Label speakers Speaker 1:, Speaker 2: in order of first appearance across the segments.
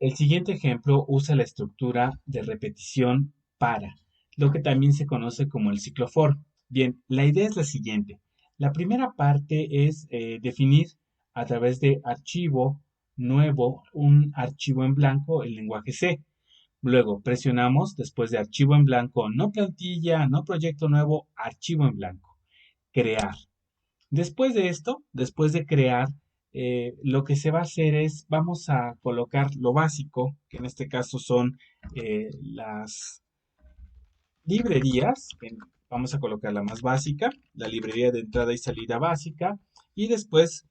Speaker 1: El siguiente ejemplo usa la estructura de repetición para, lo que también se conoce como el ciclo for. Bien, la idea es la siguiente. La primera parte es definir a través de archivo nuevo un archivo en blanco en lenguaje C. Luego presionamos después de archivo en blanco, no plantilla, no proyecto nuevo, archivo en blanco. Crear. Después de esto, después de crear, lo que se va a hacer es, vamos a colocar lo básico, que en este caso son las librerías. Vamos a colocar la más básica, la librería de entrada y salida básica, y después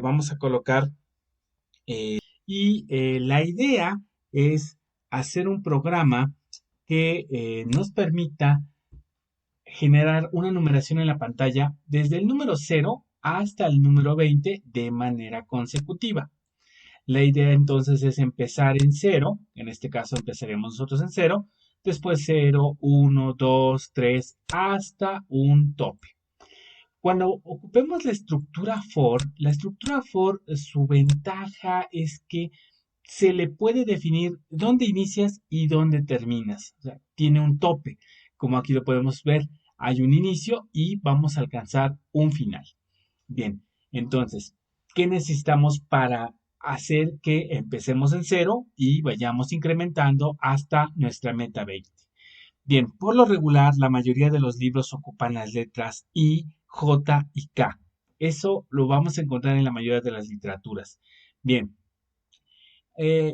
Speaker 1: vamos a colocar, la idea es hacer un programa que nos permita generar una numeración en la pantalla desde el número 0 hasta el número 20 de manera consecutiva. La idea entonces es empezar en 0, en este caso empezaremos nosotros en 0, después 0, 1, 2, 3, hasta un tope. Cuando ocupemos la estructura for, su ventaja es que se le puede definir dónde inicias y dónde terminas. O sea, tiene un tope. Como aquí lo podemos ver, hay un inicio y vamos a alcanzar un final. Bien, entonces, ¿qué necesitamos para hacer que empecemos en 0 y vayamos incrementando hasta nuestra meta 20? Bien, por lo regular, la mayoría de los libros ocupan las letras I, J y K. Eso lo vamos a encontrar en la mayoría de las literaturas. Bien,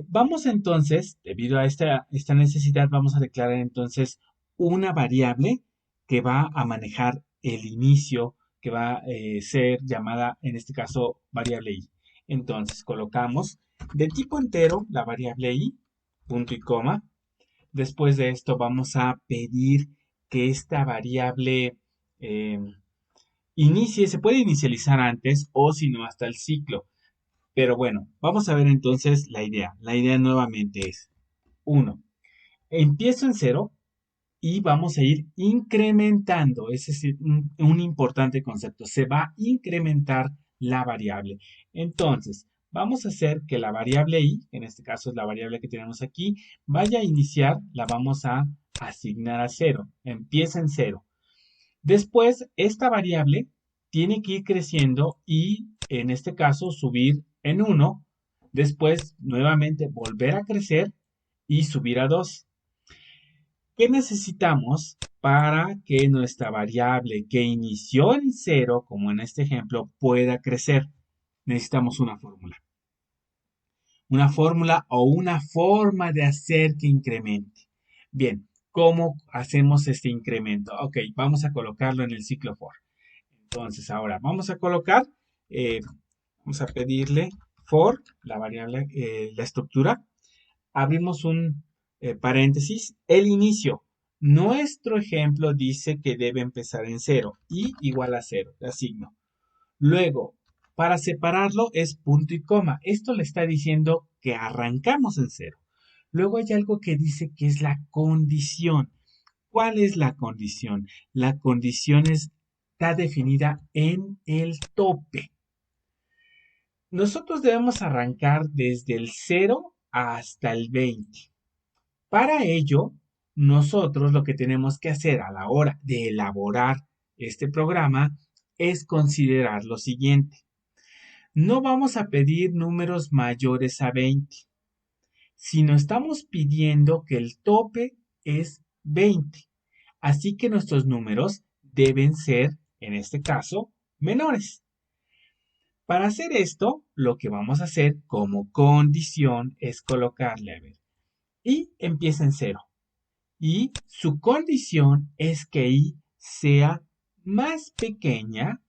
Speaker 1: vamos entonces, debido a esta necesidad, vamos a declarar entonces una variable que va a manejar el inicio, que va a ser llamada, en este caso, variable i. Entonces, colocamos de tipo entero la variable i, punto y coma. Después de esto, vamos a pedir que esta variable eh, se puede inicializar antes o si no hasta el ciclo. Pero bueno, vamos a ver entonces la idea. La idea nuevamente es 1. Empiezo en 0 y vamos a ir incrementando. Ese es un importante concepto. Se va a incrementar la variable. Entonces, vamos a hacer que la variable i, en este caso es la variable que tenemos aquí, vaya a iniciar, la vamos a asignar a 0. Empieza en 0. Después, esta variable tiene que ir creciendo y, en este caso, subir en 1. Después, nuevamente, volver a crecer y subir a 2. ¿Qué necesitamos para que nuestra variable que inició en 0, como en este ejemplo, pueda crecer? Necesitamos una fórmula. Una fórmula o una forma de hacer que incremente. Bien, ¿cómo hacemos este incremento? Ok, vamos a colocarlo en el ciclo for. Entonces, ahora vamos a colocar, eh, vamos a pedirle for, la variable, la estructura. Abrimos un paréntesis, el inicio. Nuestro ejemplo dice que debe empezar en 0 y igual a 0, le asigno. Luego, para separarlo es punto y coma. Esto le está diciendo que arrancamos en 0. Luego hay algo que dice que es la condición. ¿Cuál es la condición? La condición está definida en el tope. Nosotros debemos arrancar desde el 0 hasta el 20. Para ello, nosotros lo que tenemos que hacer a la hora de elaborar este programa es considerar lo siguiente. No vamos a pedir números mayores a 20, sino estamos pidiendo que el tope es 20. Así que nuestros números deben ser, en este caso, menores. Para hacer esto, lo que vamos a hacer como condición es colocarle, a ver, y empieza en 0. Y su condición es que i sea más pequeña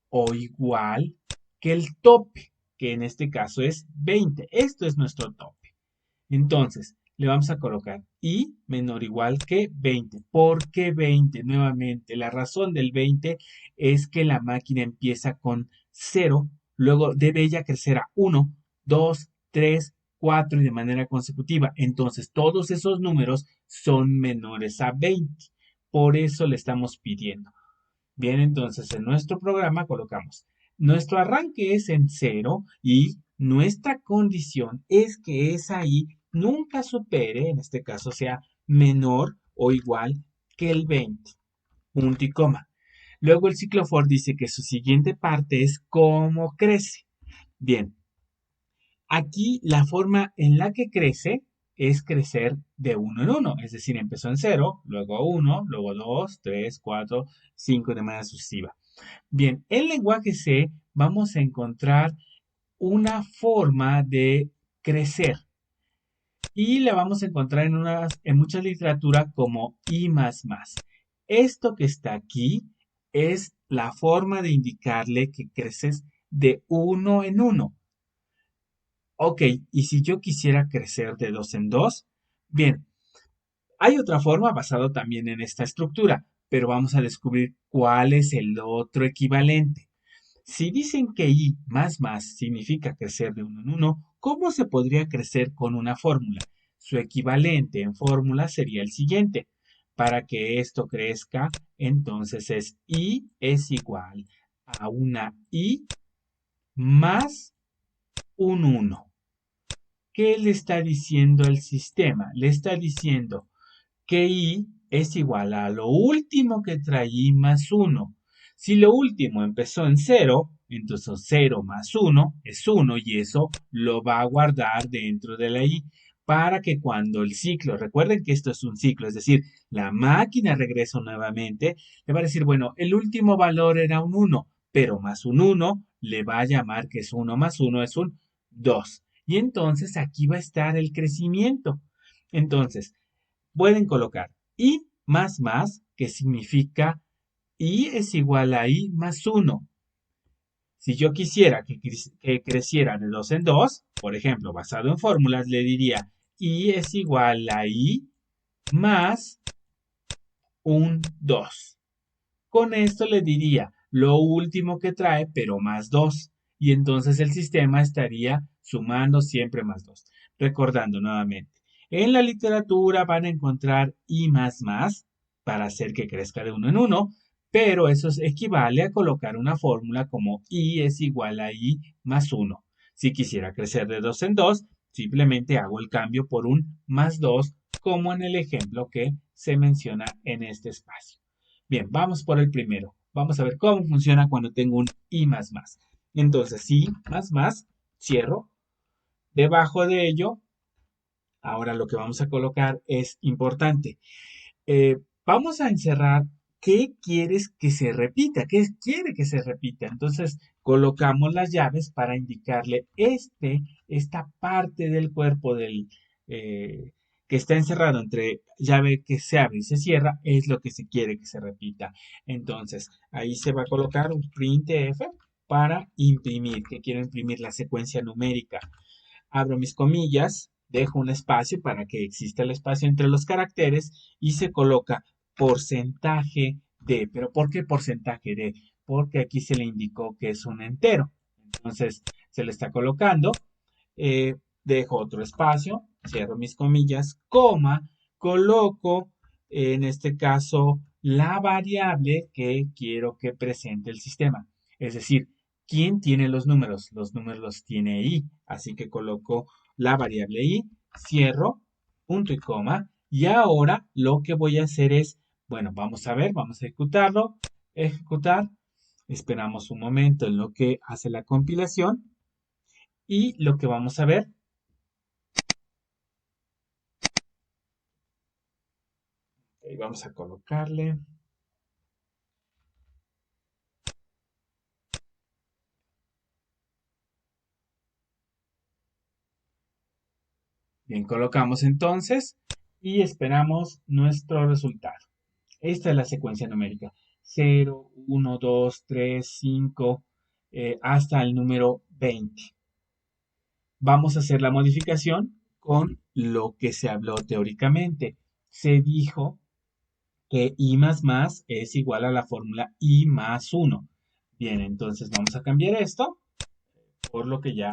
Speaker 1: o igual que el tope, que en este caso es 20. Esto es nuestro tope. Entonces, le vamos a colocar i menor o igual que 20. ¿Por qué 20? Nuevamente, la razón del 20 es que la máquina empieza con 0, luego debe ella crecer a 1, 2, 3, 4 y de manera consecutiva. Entonces, todos esos números son menores a 20. Por eso le estamos pidiendo. Bien, entonces en nuestro programa colocamos nuestro arranque es en 0 y nuestra condición es que esa i nunca supere, en este caso sea menor o igual que el 20, punto y coma. Luego el ciclo for dice que su siguiente parte es cómo crece. Bien, aquí la forma en la que crece es crecer de uno en uno, es decir, empezó en 0, luego 1, luego 2, 3, 4, 5 de manera sucesiva. Bien, en lenguaje C vamos a encontrar una forma de crecer y la vamos a encontrar en mucha literatura como I más más. Esto que está aquí es la forma de indicarle que creces de uno en uno. Ok, y si yo quisiera crecer de dos en dos, bien, hay otra forma basada también en esta estructura, pero vamos a descubrir cuál es el otro equivalente. Si dicen que i más más significa crecer de uno en uno, ¿cómo se podría crecer con una fórmula? Su equivalente en fórmula sería el siguiente. Para que esto crezca, entonces es i es igual a una i más un 1. ¿Qué le está diciendo el sistema? Le está diciendo que i es igual a lo último que trae i más 1. Si lo último empezó en 0, entonces 0 más 1 es 1 y eso lo va a guardar dentro de la i para que cuando el ciclo, recuerden que esto es un ciclo, es decir, la máquina regresa nuevamente, le va a decir, bueno, el último valor era un 1, pero más un 1 le va a llamar que es 1 más 1 es un 2. Y entonces aquí va a estar el crecimiento. Entonces, pueden colocar i más, que significa i es igual a i más 1. Si yo quisiera que creciera de 2 en 2, por ejemplo, basado en fórmulas, le diría i es igual a i más un 2. Con esto le diría lo último que trae, pero más 2. Y entonces el sistema estaría sumando siempre más 2. Recordando nuevamente, en la literatura van a encontrar i más para hacer que crezca de uno en uno, pero eso equivale a colocar una fórmula como i es igual a i más 1. Si quisiera crecer de 2 en 2, simplemente hago el cambio por un más 2, como en el ejemplo que se menciona en este espacio. Bien, vamos por el primero. Vamos a ver cómo funciona cuando tengo un i más más. Entonces, i más, cierro. Debajo de ello, ahora lo que vamos a colocar es importante. Vamos a encerrar qué quieres que se repita, qué quiere que se repita. Entonces, colocamos las llaves para indicarle esta parte del cuerpo que está encerrado entre llave que se abre y se cierra, es lo que se quiere que se repita. Entonces, ahí se va a colocar un printf para imprimir, que quiero imprimir la secuencia numérica. Abro mis comillas, dejo un espacio para que exista el espacio entre los caracteres y se coloca porcentaje de. ¿Pero por qué porcentaje de? Porque aquí se le indicó que es un entero. Entonces se le está colocando, dejo otro espacio, cierro mis comillas, coma, coloco en este caso la variable que quiero que presente el sistema. Es decir, ¿quién tiene los números? Los números los tiene i, así que coloco la variable i, cierro, punto y coma, y ahora lo que voy a hacer es, bueno, vamos a ver, vamos a ejecutarlo, ejecutar, esperamos un momento en lo que hace la compilación y lo que vamos a ver, vamos a colocarle. Bien, colocamos entonces y esperamos nuestro resultado. Esta es la secuencia numérica. 0, 1, 2, 3, 5, hasta el número 20. Vamos a hacer la modificación con lo que se habló teóricamente. Se dijo que i más es igual a la fórmula i más 1. Bien, entonces vamos a cambiar esto por lo que ya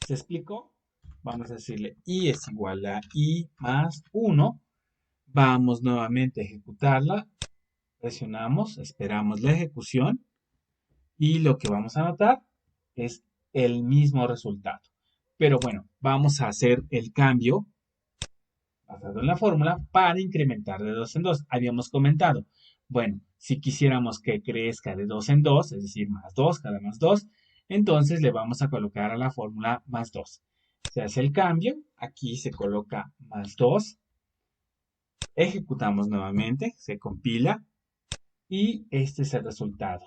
Speaker 1: se explicó. Vamos a decirle i es igual a i más 1. Vamos nuevamente a ejecutarla. Presionamos, esperamos la ejecución y lo que vamos a notar es el mismo resultado. Pero bueno, vamos a hacer el cambio basado en la fórmula para incrementar de 2 en 2. Habíamos comentado, bueno, si quisiéramos que crezca de 2 en 2, es decir, más 2, cada más 2, entonces le vamos a colocar a la fórmula más 2. Se hace el cambio, aquí se coloca más 2, ejecutamos nuevamente, se compila y este es el resultado.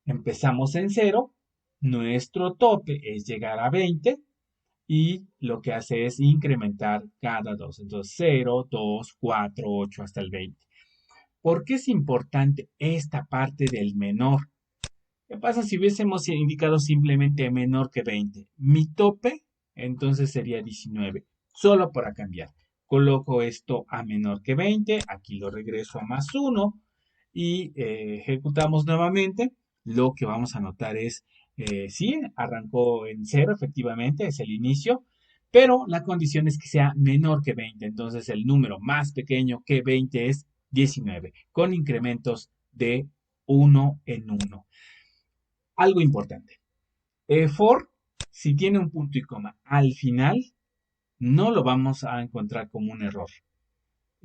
Speaker 1: Empezamos en 0, nuestro tope es llegar a 20 y lo que hace es incrementar cada 2. Entonces 0, 2, 4, 8 hasta el 20. ¿Por qué es importante esta parte del menor? ¿Qué pasa si hubiésemos indicado simplemente menor que 20? Mi tope entonces sería 19, solo para cambiar. Coloco esto a menor que 20, aquí lo regreso a más 1 y ejecutamos nuevamente. Lo que vamos a notar es, sí, arrancó en 0, efectivamente, es el inicio, pero la condición es que sea menor que 20. Entonces el número más pequeño que 20 es 19, con incrementos de 1 en 1. Algo importante. For, si tiene un punto y coma al final, no lo vamos a encontrar como un error.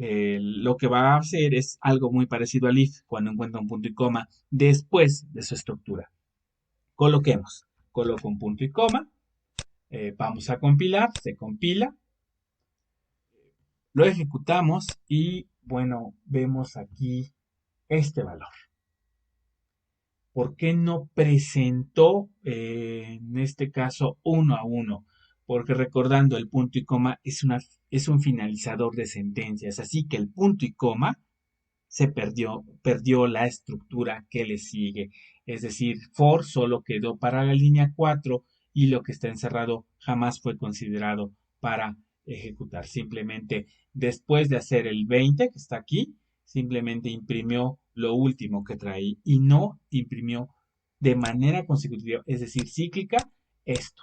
Speaker 1: Lo que va a hacer es algo muy parecido al if cuando encuentra un punto y coma después de su estructura. Coloquemos. Coloco un punto y coma. Vamos a compilar. Se compila. Lo ejecutamos y bueno, vemos aquí este valor. ¿Por qué no presentó en este caso 1 a 1? Porque recordando el punto y coma es un finalizador de sentencias, así que el punto y coma perdió la estructura que le sigue. Es decir, for solo quedó para la línea 4 y lo que está encerrado jamás fue considerado para ejecutar. Simplemente después de hacer el 20 que está aquí, simplemente imprimió lo último que traí y no imprimió de manera consecutiva, es decir, cíclica, esto.